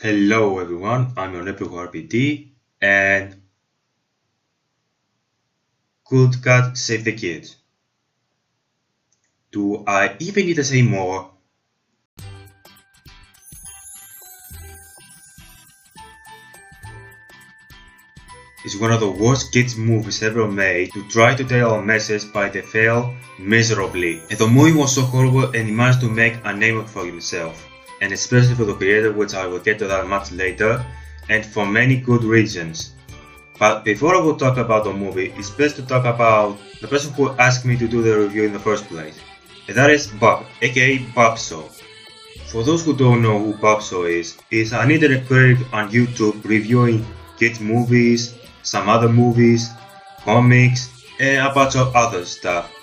Hello everyone, I'm your nephew R.P.D. and Could God Save the Kids? Do I even need to say more? It's one of the worst kids movies ever made to try to tell a message but they fail miserably. And the movie was so horrible and he managed to make a name for himself. And especially for the creator, which I will get to that much later, and for many good reasons. But before I will talk about the movie, it's best to talk about the person who asked me to do the review in the first place. And that is Bob, aka Guestsheaux. For those who don't know who Guestsheaux is, he's an internet critic on YouTube reviewing kids movies, some other movies, comics, and a bunch of other stuff.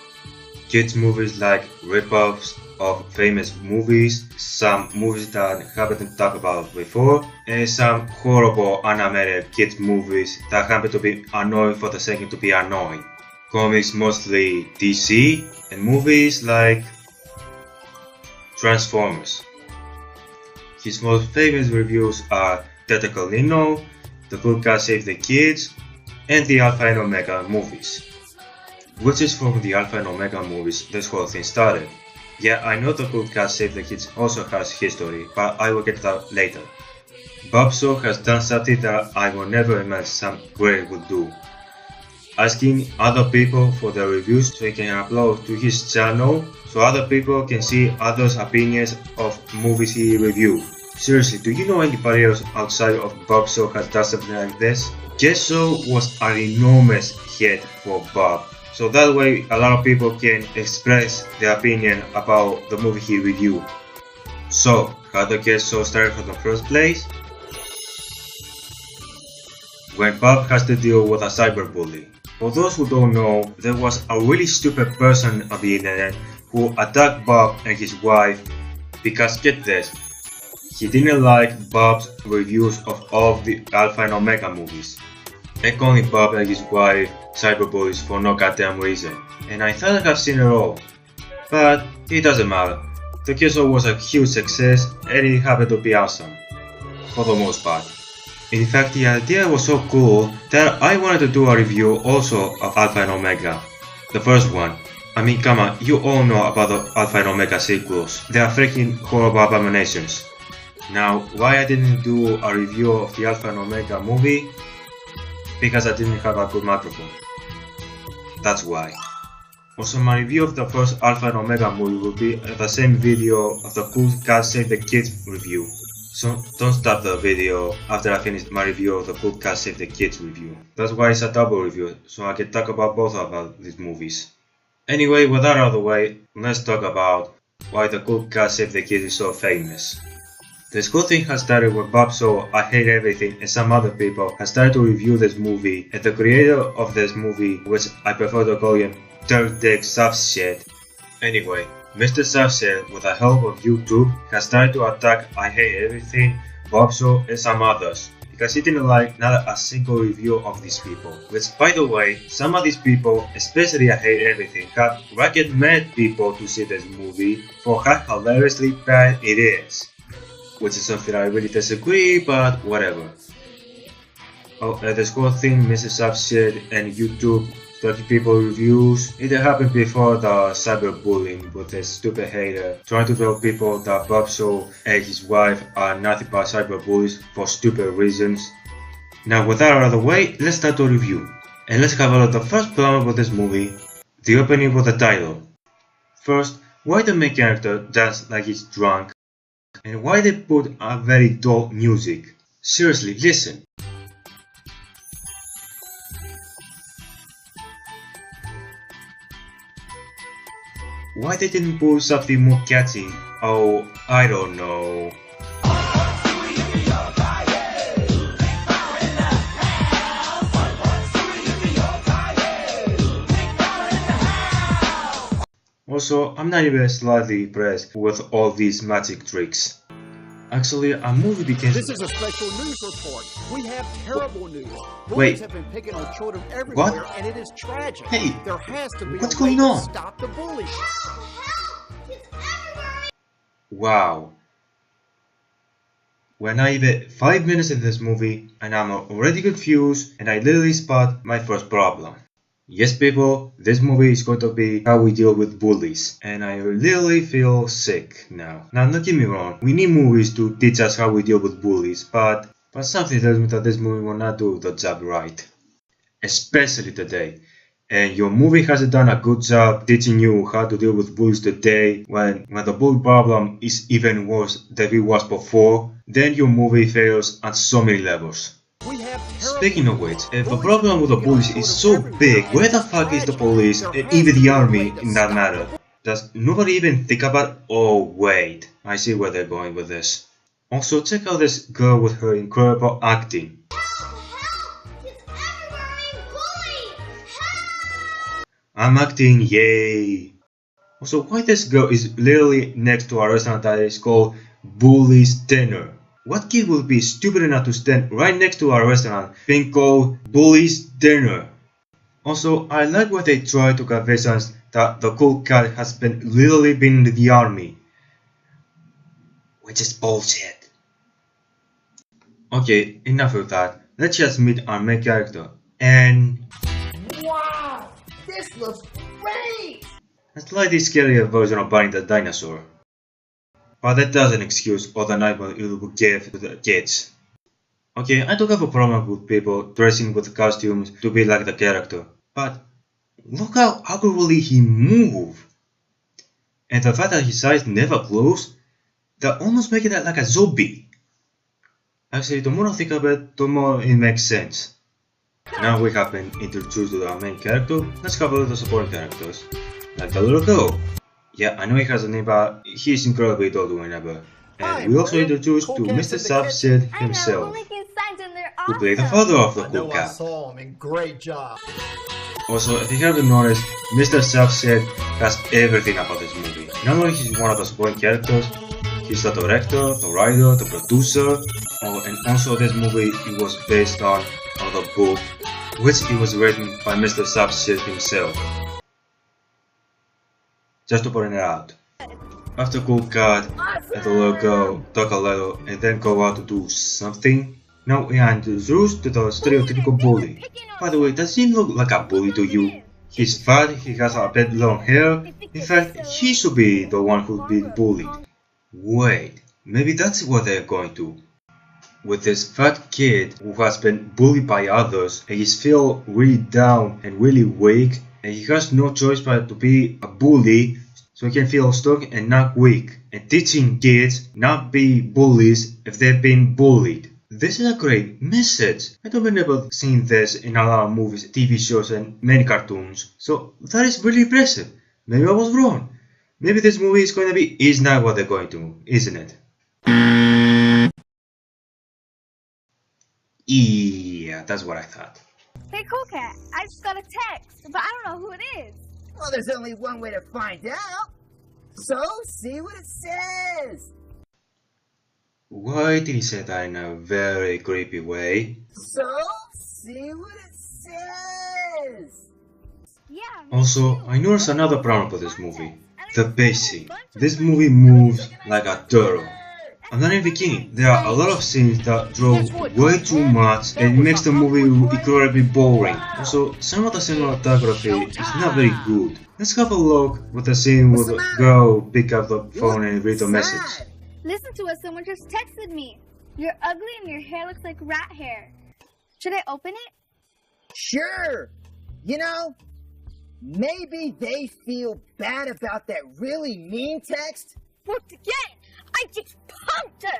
Kids movies like rip-offs of famous movies, some movies that I haven't talked about before, and some horrible animated kids movies that happen to be annoying for the sake to be annoying. Comics mostly DC, and movies like Transformers. His most famous reviews are Tentacle Nino, The Good God Save the Kids, and the Alpha and Omega movies. Which is from the Alpha and Omega movies this whole thing started. Yeah, I know The Good God Save the Kids also has history, but I will get to that later. Guestsheaux has done something that I will never imagine some creator would do. Asking other people for their reviews so he can upload to his channel so other people can see others' opinions of movies he reviewed. Seriously, do you know anybody else outside of Guestsheaux has done something like this? Guestsheaux was an enormous hit for Bob, so that way a lot of people can express their opinion about the movie he reviewed. So, how did Guestsheaux start from the first place? When Bob has to deal with a cyberbully. For those who don't know, there was a really stupid person on the internet who attacked Bob and his wife because, get this, he didn't like Bob's reviews of all of the Alpha and Omega movies. And calling Bob and his wife cyberbullies for no goddamn reason. And I thought I've seen it all. But it doesn't matter. The Guestsheaux was a huge success and it happened to be awesome. For the most part. In fact, the idea was so cool that I wanted to do a review also of Alpha and Omega. The first one. I mean, come on, you all know about the Alpha and Omega sequels. They are freaking horrible abominations. Now, why I didn't do a review of the Alpha and Omega movie? Because I didn't have a good microphone. That's why. Also, my review of the first Alpha and Omega movie will be the same video of the Good God Save the Kids review. So don't stop the video after I finish my review of the Good God Save the Kids review. That's why it's a double review, so I can talk about both about these movies. Anyway, with that out of the way, let's talk about why the Good God Save the Kids is so famous. This whole thing has started with Guestsheaux, I Hate Everything, and some other people have started to review this movie, and the creator of this movie, which I prefer to call him Dirt Dick Softshit. Anyway, Mr. Softshit, with the help of YouTube, has started to attack I Hate Everything, Guestsheaux, and some others, because he didn't like not a single review of these people. Which, by the way, some of these people, especially I Hate Everything, have recommended people to see this movie for how hilariously bad it is. Which is something I really disagree, but whatever. Oh, this whole thing, Mr. Softshit and YouTube starting people reviews, it happened before the cyberbullying with this stupid hater trying to tell people that Guestsheaux and his wife are nothing but cyberbullies for stupid reasons. Now, with that out of the way, let's start the review. And let's cover the first problem with this movie, the opening with the title. First, why the main character dances like he's drunk? And why they put a very dull music? Seriously, listen. Why they didn't put something more catchy? Oh, I don't know. Also, I'm not even slightly impressed with all these magic tricks. Actually, a movie begins. This is a special news report. We have terrible news. Wait. Bullies have been picking on children everywhere, What? and it is tragic. Hey, there has to be what's a way going on? to stop the bullies. Wow. We're not even 5 minutes in this movie and I'm already confused and I literally spot my first problem. Yes people, this movie is going to be how we deal with bullies and I literally feel sick now. Now don't get me wrong, we need movies to teach us how we deal with bullies, but something tells me that this movie will not do the job right. Especially today. And your movie hasn't done a good job teaching you how to deal with bullies today when the bully problem is even worse than it was before, then your movie fails at so many levels. Speaking of which, if the problem with the police is so big, where the fuck is the police and even the army in that matter? Does nobody even think about, oh wait, I see where they're going with this. Also check out this girl with her incredible acting. I'm acting, yay! Also, why this girl is literally next to a restaurant that is called Bully's Dinner? What kid would be stupid enough to stand right next to a restaurant being called Bully's Dinner? Also, I like what they try to convince us that the cool cat has literally been in the army. Which is bullshit. Okay, enough of that. Let's just meet our main character. And... Wow! This looks great! a slightly scarier version of Barney the Dinosaur. But that doesn't excuse all the nightmare it will give to the kids. Okay, I don't have a problem with people dressing with costumes to be like the character, but look how awkwardly he moves. And the fact that his eyes never close, that almost make it like a zombie. Actually, the more I think of it, the more it makes sense. Now we have been introduced to our main character, let's cover the supporting characters. Like the little girl. Yeah, I know he has a name, but he's incredibly dull whenever. And we also introduced to Mr. Subset himself, who played the father of the cool cat. Great job. Also, if you haven't noticed, Mr. Subset has everything about this movie. Not only he's one of the supporting characters, he's the director, the writer, the producer, and also this movie it was based on the book, which it was written by Mr. Subset himself. Just to point it out. After Cool Cat and the little girl talk a little and then go out to do something, now we are introduced to the stereotypical bully. By the way, does he look like a bully to you? He's fat, he has a bit long hair, in fact, he should be the one who's being bullied. Wait, maybe that's what they're going to. With this fat kid who has been bullied by others and he's feel really down and really weak, and he has no choice but to be a bully so he can feel strong and not weak, and teaching kids not be bullies if they've been bullied. This is a great message. I don't remember seeing this in a lot of movies, TV shows and many cartoons, so that is really impressive. Maybe I was wrong. Maybe this movie is not what they're going to, isn't it? Yeah, that's what I thought. Hey, Cool Cat, I just got a text, but I don't know who it is. Well, there's only one way to find out. So, see what it says. Why did he say that in a very creepy way? So, see what it says. Yeah. Also, I noticed another problem with this movie. The pacing. This movie moves like a turtle. And then in the beginning, there are a lot of scenes that draw way too much and it makes the movie incredibly boring. Also, some of the cinematography is not very good. Let's have a look with the scene where the girl pick up the phone and read the message. Listen to us, someone just texted me. You're ugly and your hair looks like rat hair. Should I open it? Sure. You know, maybe they feel bad about that really mean text. What again? I just punked her!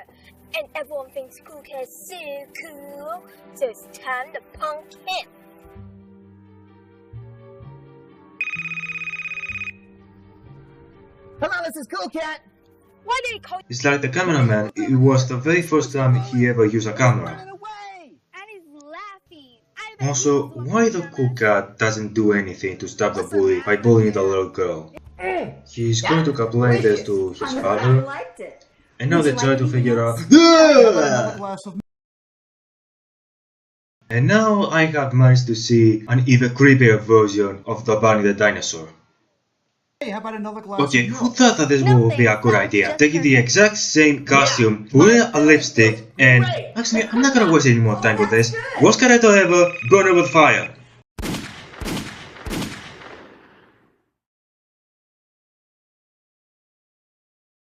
And everyone thinks Cool Cat's so cool, so it's time to punk him. Hello, this is Cool Cat. Why did he call It's like the cameraman, it was the very first time he ever used a camera. Run away. And he's laughing. Also, why the cool cat doesn't do anything to stop the bully by bullying the little girl? He's going to complain this to his father, and now they try to figure out. And now I have managed to see an even creepier version of the Barney the Dinosaur. Hey, how about another glass Okay, of who milk? thought that this No, would be a thanks. good That was idea? just Taking the perfect. exact same costume, putting a lipstick, and actually, I'm not gonna waste any more time with this. Worst character ever, burn it with fire.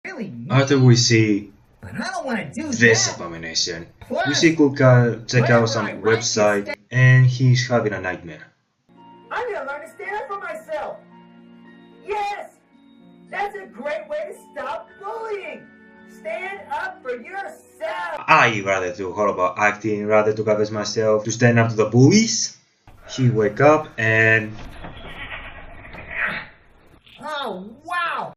Really neat, After we see but I don't want to do this that. abomination, Plus, we see Cool Cat check whenever out some I write website, this and he's having a nightmare. I'm gonna learn to stand up for myself. Yes, that's a great way to stop bullying. Stand up for yourself. I rather do horrible acting, rather to convince myself to stand up to the bullies. He wake up and Oh, wow.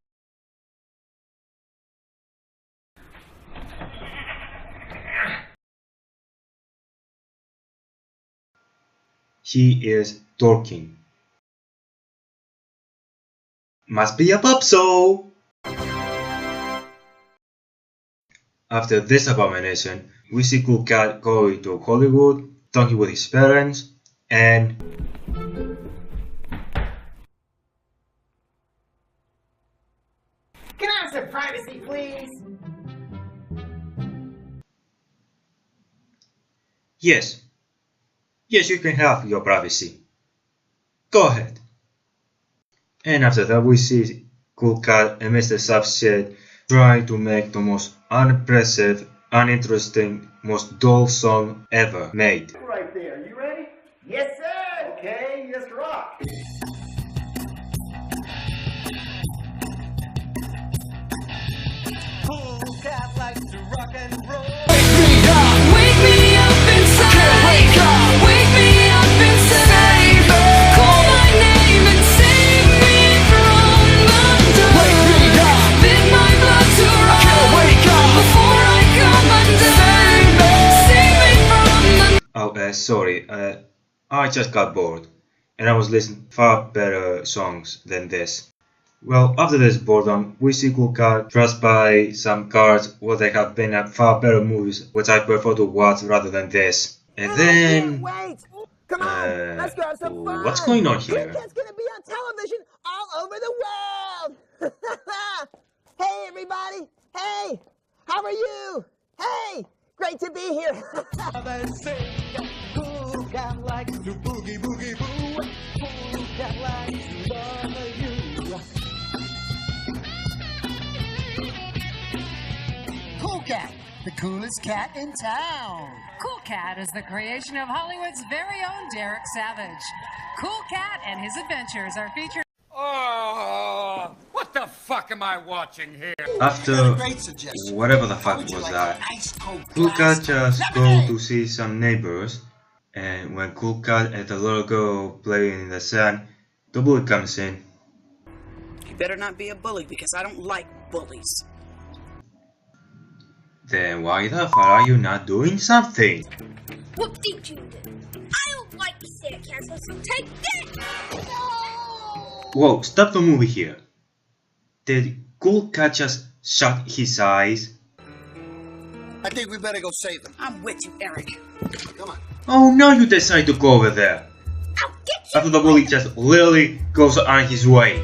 he is talking. Must be a Popso! After this abomination, we see Cool Cat going to Hollywood, talking with his parents, and Can I have some privacy, please? yes, you can have your privacy. Go ahead. And after that we see Cool Cat and Mr. Subshit try to make the most unimpressive, uninteresting, most dull song ever made. Right there. You ready? Yes, sir. Okay, let's rock. Cool cat likes to rock and roll. Wake me up inside. Wake me up inside. Call my name and save me from the dark. Bid my blood to run before I come undone. Save me from the Oh, sorry, I just got bored, and I was listening to far better songs than this. Well, after this boredom, we see Cool Cat trust by some cards where they have been at far better movies, which I prefer to watch rather than this. And then, Wait. Come on. Let's go have some fun. what's going on Cool here? Cat's gonna be on television all over the world. Hey, everybody. Hey, how are you? Hey, great to be here. They say cool cat likes to boogie boogie boo. Cool cat likes to love you. Cool Cat, the coolest cat in town. Cool Cat is the creation of Hollywood's very own Derek Savage. Cool Cat and his adventures are featured. Oh, what the fuck am I watching here? After Great suggestion. whatever the fuck Would you was like that, an ice cold Cool glass Cat just of go lemonade? to see some neighbors, and when Cool Cat and the little girl playing in the sand, the bully comes in. You better not be a bully because I don't like bullies. Then why the fuck are you not doing something? What did you do? I don't like the sandcastle, so take that! Whoa, stop the movie here. Did Cool Cat just shut his eyes? I think we better go save him. I'm with you, Eric. Come on. Oh, now you decide to go over there. I'll get you! After the bully just literally goes on his way.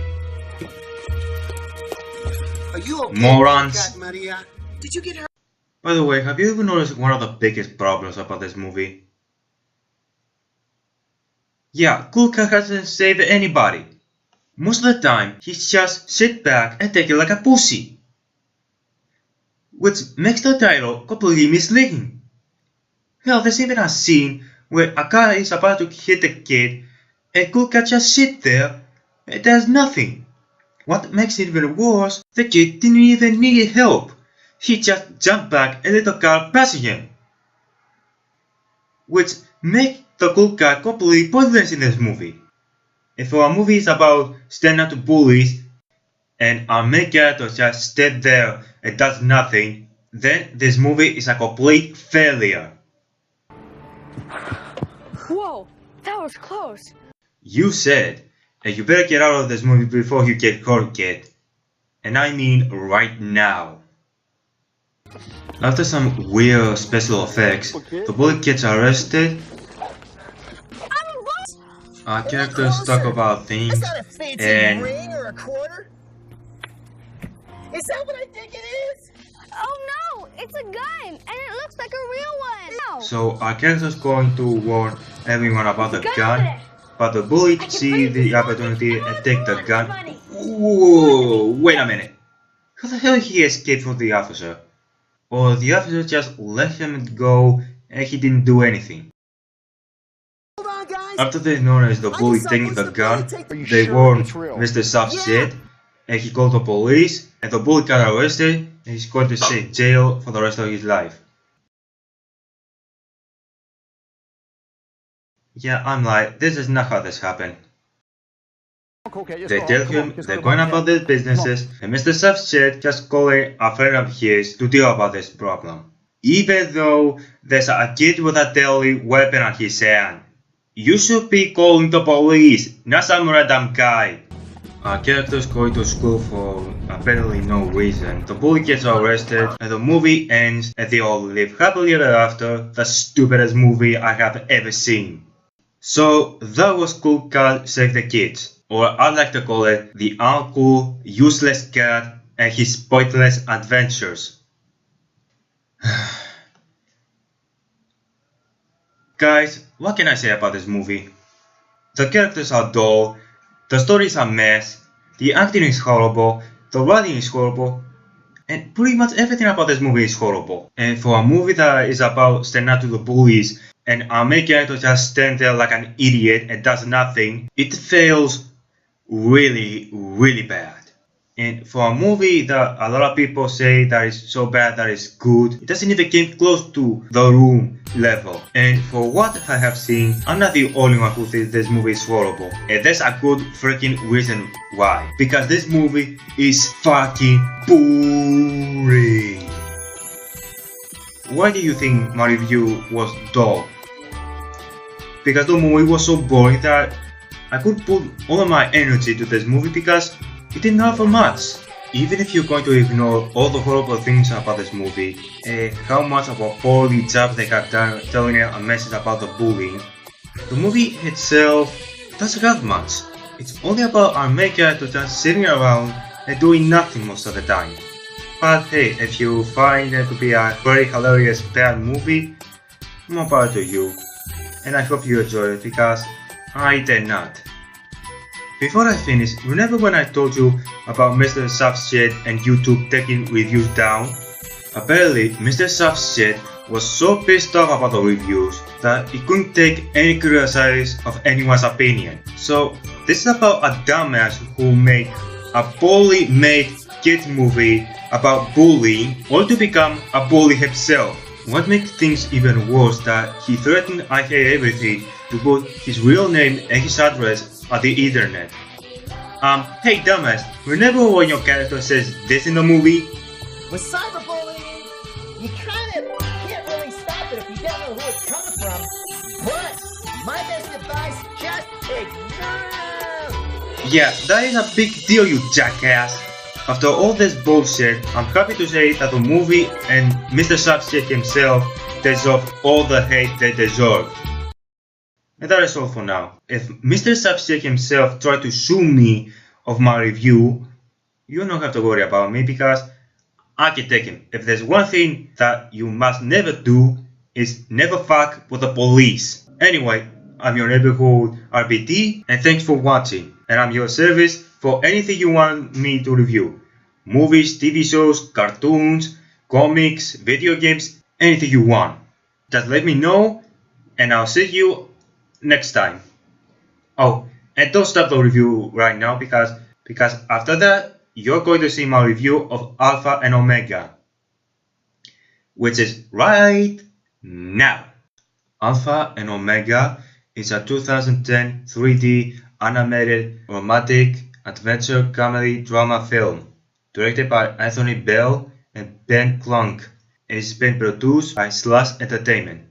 Are you okay, Morons. Cool Cat Maria? Did you get her? By the way, have you ever noticed one of the biggest problems about this movie? Yeah, Cool Cat hasn't saved anybody. Most of the time, he just sit back and take it like a pussy. Which makes the title completely misleading. Hell, there's even a scene where a guy is about to hit a kid and Cool Cat just sit there and does nothing. What makes it even worse, the kid didn't even need help. He just jumped back and let the car pass him. Which makes the Cool Cat completely pointless in this movie. If a movie is about standing up to bullies and our main character just stands there and does nothing, then this movie is a complete failure. Whoa, that was close. You said, and you better get out of this movie before you get hurt, kid. And I mean right now. After some weird special effects, the bully gets arrested. Our characters talk about things, That's not a fancy and ring or a quarter. Is that what I think it is? Oh no, it's a gun, and it looks like a real one. No. so our characters going to warn everyone about the There's a gun, gun over there. but the bully can see put it the to opportunity something. and take the Come on, gun. money. Whoa, wait a minute. How the hell he escaped from the officer? Or the officer just let him go and he didn't do anything? Hold on, guys. After they noticed the bully saw taking the Mr. gun, Bully take the- Are you they sure warned it's real? Mr. Soft Yeah. shit, and he called the police, and the bully got arrested, and he's going to stay in jail for the rest of his life. Yeah, I'm like, this is not how this happened. They tell him they're going about their businesses, and Mr. Soft shit just calling a friend of his to deal about this problem. Even though there's a kid with a deadly weapon on his hand. You should be calling the police, not some random guy. Our characters going to school for apparently no reason. The bully gets arrested, and the movie ends, and they all live happily ever after. The stupidest movie I have ever seen. So that was Cool Cat Save the Kids, or I like to call it the uncool, useless cat and his pointless adventures. Guys, what can I say about this movie? The characters are dull, the story is a mess, the acting is horrible, the writing is horrible, and pretty much everything about this movie is horrible. And for a movie that is about standing up to the bullies and our main character just stands there like an idiot and does nothing, it fails really, really bad. And for a movie that a lot of people say that is so bad that it's good, it doesn't even get close to The Room level. And for what I have seen, I'm not the only one who thinks this movie is horrible. And there's a good freaking reason why. Because this movie is fucking boring. Why do you think my review was dull? Because the movie was so boring that I could put all of my energy to this movie because it didn't offer much. Even if you're going to ignore all the horrible things about this movie, how much of a poorly job they have done telling a message about the bullying, the movie itself doesn't have much. It's only about our main character just sitting around and doing nothing most of the time. But hey, if you find it to be a very hilarious bad movie, more power to you. And I hope you enjoy it because I did not. Before I finish, remember when I told you about Mr. Softshit and YouTube taking reviews down? Apparently, Mr. Softshit was so pissed off about the reviews that he couldn't take any criticism of anyone's opinion. So, this is about a dumbass who made a poorly made kid movie about bullying, all to become a bully himself. What makes things even worse that he threatened I Hate Everything to put his real name and his address on the internet. Hey dumbass, remember when your character says this in the movie? With cyberbullying, you can't really stop it if you don't know who it's coming from. But my best advice, just ignore. Yeah, that is a big deal, you jackass. After all this bullshit, I'm happy to say that the movie and Mr. Softshit himself deserve all the hate they deserve. And that is all for now. If Mr. Softshit himself tried to sue me of my review, you don't have to worry about me because I can take him. If there's one thing that you must never do is never fuck with the police. Anyway, I'm your neighborhood R.P.D and thanks for watching. And I'm your service for anything you want me to review. Movies, TV shows, cartoons, comics, video games, anything you want. Just let me know and I'll see you next time. Oh, and don't stop the review right now because after that you're going to see my review of Alpha and Omega, which is right now. Alpha and Omega is a 2010 3D animated romantic adventure comedy drama film directed by Anthony Bell and Ben Klunk. It's been produced by Slash Entertainment.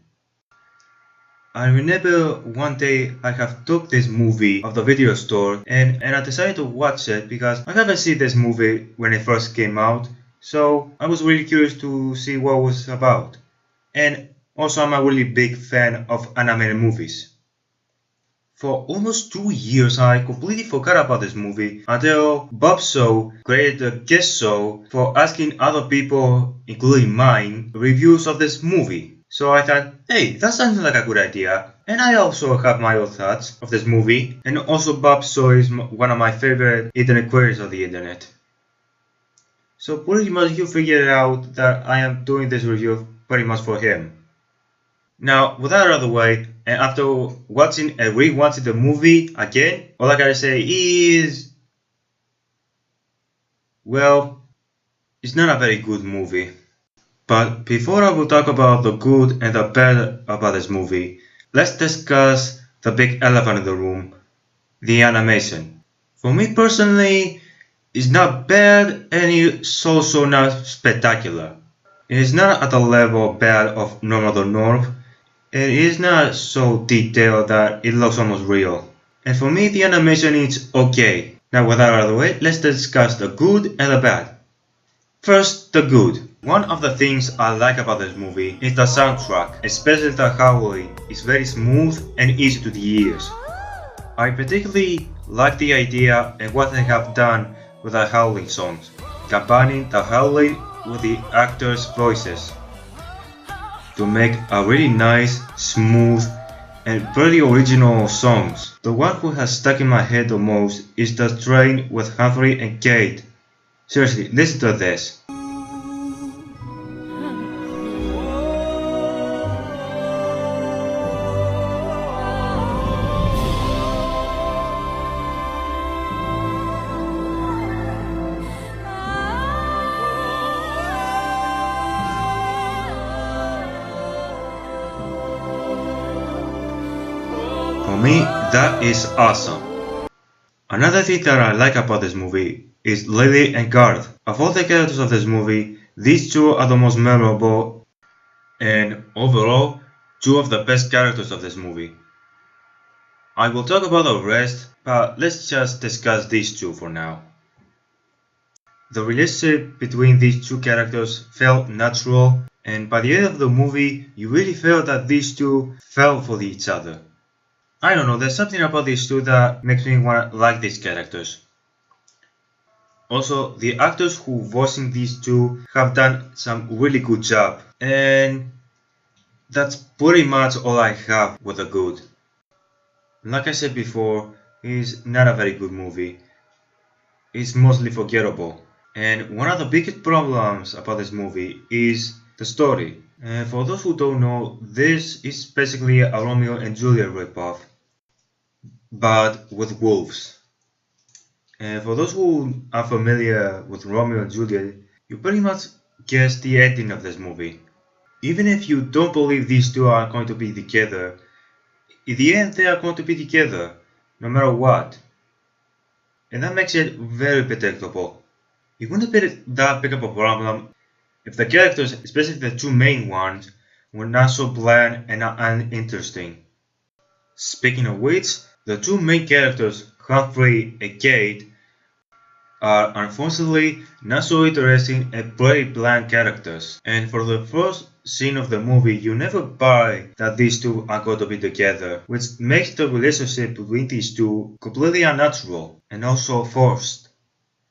I remember one day I have took this movie of the video store and I decided to watch it because I haven't seen this movie when it first came out, so I was really curious to see what it was about. And also I'm a really big fan of animated movies. For almost 2 years I completely forgot about this movie until Guestsheaux created a Guestsheaux for asking other people, including mine, reviews of this movie. So I thought, hey, that sounds like a good idea. And I also have my own thoughts of this movie. And also Guestsheaux is one of my favorite internet queries of the internet. So pretty much you figured out that I am doing this review pretty much for him. Now, with that out of the way, and after watching and rewatching the movie again, all I gotta say is, well, it's not a very good movie. But before I will talk about the good and the bad about this movie, let's discuss the big elephant in the room, the animation. For me personally, it's not bad and it's also not spectacular. It is not at the level bad of Normal the North. It is not so detailed that it looks almost real. And for me the animation is okay. Now with that out of the way, let's discuss the good and the bad. First, the good. One of the things I like about this movie is the soundtrack, especially the howling. It's very smooth and easy to the ears. I particularly like the idea and what they have done with the howling songs, combining the howling with the actors' voices to make a really nice, smooth, and very original songs. The one who has stuck in my head the most is the train with Humphrey and Kate. Seriously, listen to this. For me, that is awesome. Another thing that I like about this movie is Lily and Garth. Of all the characters of this movie, these two are the most memorable and overall, two of the best characters of this movie. I will talk about the rest, but let's just discuss these two for now. The relationship between these two characters felt natural, and by the end of the movie, you really felt that these two fell for each other. I don't know, there's something about these two that makes me want to like these characters. Also, the actors who voicing these two have done some really good job, and that's pretty much all I have with the good. Like I said before, it's not a very good movie. It's mostly forgettable. And one of the biggest problems about this movie is the story. And for those who don't know, this is basically a Romeo and Juliet ripoff, but with wolves. And for those who are familiar with Romeo and Juliet, you pretty much guess the ending of this movie. Even if you don't believe these two are going to be together, in the end they are going to be together, no matter what. And that makes it very predictable. It wouldn't be that big of a problem if the characters, especially the two main ones, were not so bland and uninteresting. Speaking of which, the two main characters, Humphrey and Kate, are unfortunately not so interesting and very bland characters. And for the first scene of the movie, you never buy that these two are going to be together, which makes the relationship between these two completely unnatural and also forced.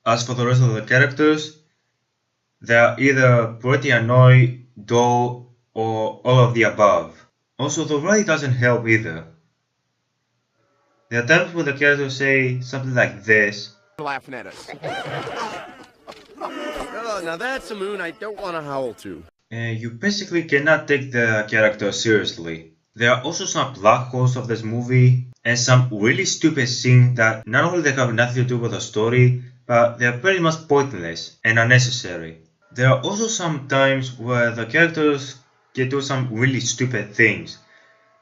As for the rest of the characters, they are either pretty annoying, dull, or all of the above. Also, the writing doesn't help either. There are times when the characters say something like this. Laughing at us. Oh, now that's a moon I don't want to howl to. And you basically cannot take the characters seriously. There are also some plot holes of this movie, and some really stupid scenes that not only they have nothing to do with the story, but they are pretty much pointless and unnecessary. There are also some times where the characters can do some really stupid things.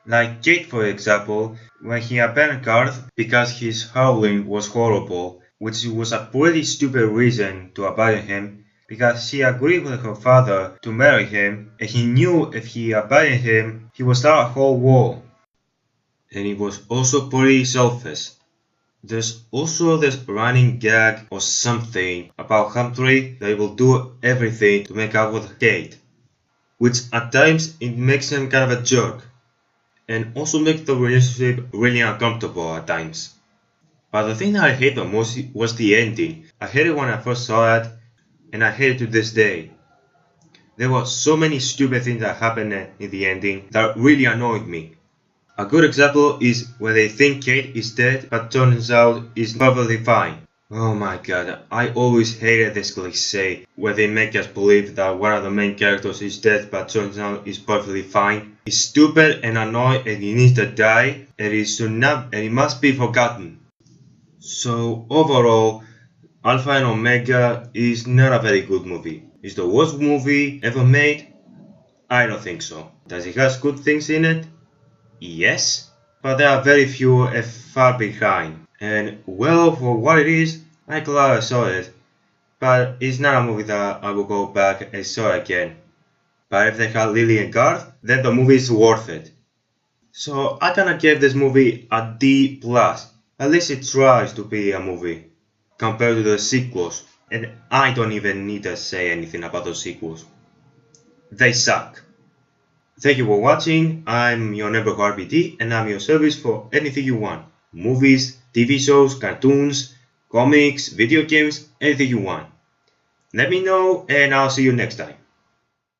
Like Kate, for example, when he abandoned Garth because his howling was horrible, which was a pretty stupid reason to abandon him, because she agreed with her father to marry him, and he knew if he abandoned him, he would start a whole war. And it was also pretty selfish. There's also this running gag or something about Humphrey that he will do everything to make out with Kate, which at times it makes him kind of a jerk. and also make the relationship really uncomfortable at times. But the thing that I hate the most was the ending. I hated it when I first saw it, and I hate it to this day. There were so many stupid things that happened in the ending that really annoyed me. A good example is when they think Kate is dead but turns out is perfectly fine. Oh my god, I always hated this cliché where they make us believe that one of the main characters is dead but turns out is perfectly fine. It's stupid and annoying and he needs to die and it must be forgotten. So overall, Alpha and Omega is not a very good movie. Is the worst movie ever made? I don't think so. Does it have good things in it? Yes, but there are very few and far behind. And well, for what it is, I'm glad I saw it. But it's not a movie that I will go back and saw again. But if they had Lily and Garth, then the movie is worth it. So I gonna give this movie a D+. At least it tries to be a movie. Compared to the sequels. And I don't even need to say anything about the sequels. They suck. Thank you for watching. I'm your neighbor R.P.D and I'm your service for anything you want. Movies, TV shows, cartoons, comics, video games, anything you want. Let me know and I'll see you next time.